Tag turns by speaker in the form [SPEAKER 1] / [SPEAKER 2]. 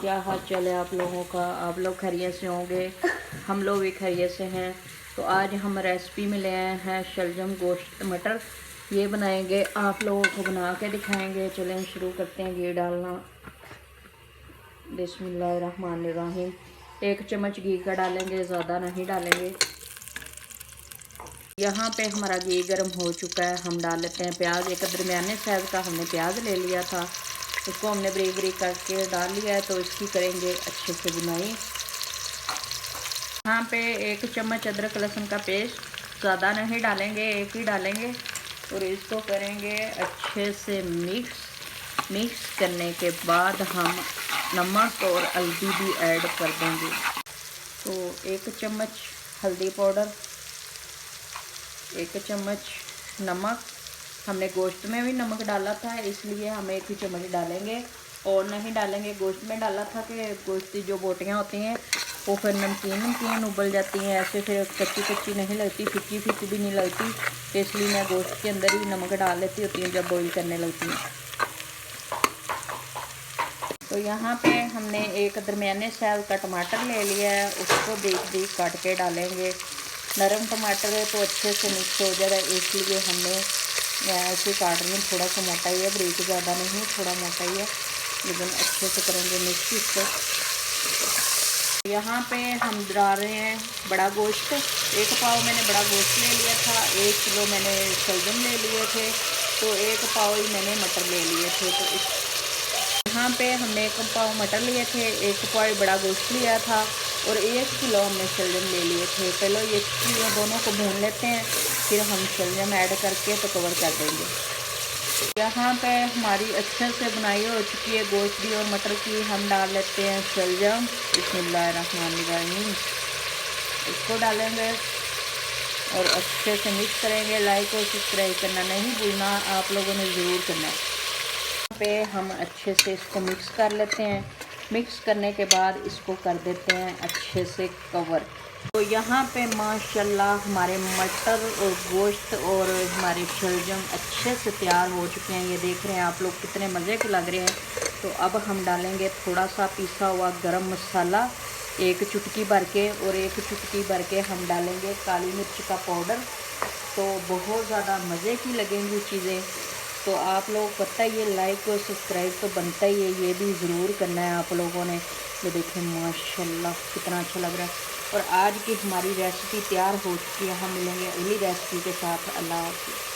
[SPEAKER 1] क्या हाल चाल है आप लोगों का। आप लोग खैरियत से होंगे, हम लोग भी खैरियत से हैं। तो आज हम रेसिपी में ले आए हैं शलजम गोश्त मटर। ये बनाएंगे, आप लोगों को बना के दिखाएंगे। चलें शुरू करते हैं। घी डालना, बिस्मिल्लाहिर्रहमानिर्रहीम। 1 चम्मच घी का डालेंगे, ज़्यादा नहीं डालेंगे। यहाँ पे हमारा घी गर्म हो चुका है। हम डाल लेते हैं प्याज। एक दरमियाने साइज़ का हमने प्याज ले लिया था, उसको हमने बारीक बारीक करके डाल लिया है। तो इसकी करेंगे अच्छे से बुनाई। यहाँ पे 1 चम्मच अदरक लहसुन का पेस्ट, ज़्यादा नहीं डालेंगे, 1 ही डालेंगे। और इसको करेंगे अच्छे से मिक्स करने के बाद हम नमक और हल्दी भी ऐड कर देंगे। तो 1 चम्मच हल्दी पाउडर, 1 चम्मच नमक। हमने गोश्त में भी नमक डाला था, इसलिए हम 1 ही चम्मच डालेंगे और नहीं डालेंगे। गोश्त में डाला था कि गोश्त की जो बोटियाँ होती हैं वो फिर नमकीन उबल जाती हैं, ऐसे फिर कच्ची कच्ची नहीं लगती, फिक्की फिक्की भी नहीं लगती। तो इसलिए मैं गोश्त के अंदर ही नमक डाल लेती होती हूँ जब बॉईल करने लगती हूँ। तो यहाँ पे हमने एक दरमियाने साइज़ का टमाटर ले लिया है, उसको बीच काट के डालेंगे। नरम टमाटर है तो अच्छे से मिक्स हो जाएगा, इसलिए हमने ऐसे काट रही हूँ। थोड़ा सा मोटा ही है, बारीक ज़्यादा नहीं, थोड़ा मोटा ही है, लेकिन अच्छे से करेंगे मिक्स इसको। यहाँ पे हम डाल रहे हैं बड़ा गोश्त। 1 पाव मैंने बड़ा गोश्त ले लिया था, 1 किलो मैंने शलजम ले लिए थे, तो 1 पाव ही मैंने मटर ले लिए थे। तो यहाँ पे हमने 1 पाव मटर लिए थे, 1 पाव बड़ा गोश्त लिया था और 1 किलो हमने शलजम ले लिए थे। पहले ये चीज़ों दोनों को भून लेते हैं, फिर हम शलजम ऐड करके तो कवर कर देंगे। यहाँ पे हमारी अच्छे से बुनाई हो चुकी है गोश्त की और मटर की। हम डाल लेते हैं शलजम, बिस्मिल्लाहिर्रहमानिर्रहीम। इसको डालेंगे और अच्छे से मिक्स करेंगे। लाइक और सब्सक्राइब करना नहीं भूलना, आप लोगों ने ज़रूर करना है। पे हम अच्छे से इसको मिक्स कर लेते हैं। मिक्स करने के बाद इसको कर देते हैं अच्छे से कवर। तो यहाँ पे माशाल्लाह हमारे मटर और गोश्त और हमारे शलजम अच्छे से तैयार हो चुके हैं। ये देख रहे हैं आप लोग, कितने मज़े के लग रहे हैं। तो अब हम डालेंगे थोड़ा सा पिसा हुआ गरम मसाला, 1 चुटकी भर के, और 1 चुटकी भर के हम डालेंगे काली मिर्च का पाउडर। तो बहुत ज़्यादा मज़े की लगेंगी चीज़ें। तो आप लोग पता ही है, लाइक और सब्सक्राइब तो बनता ही है, ये भी ज़रूर करना है आप लोगों ने। ये देखें माशाल्लाह कितना अच्छा लग रहा है। और आज की हमारी रेसिपी तैयार हो चुकी है। हम मिलेंगे अगली रेसिपी के साथ। अल्लाह हाफ़िज़।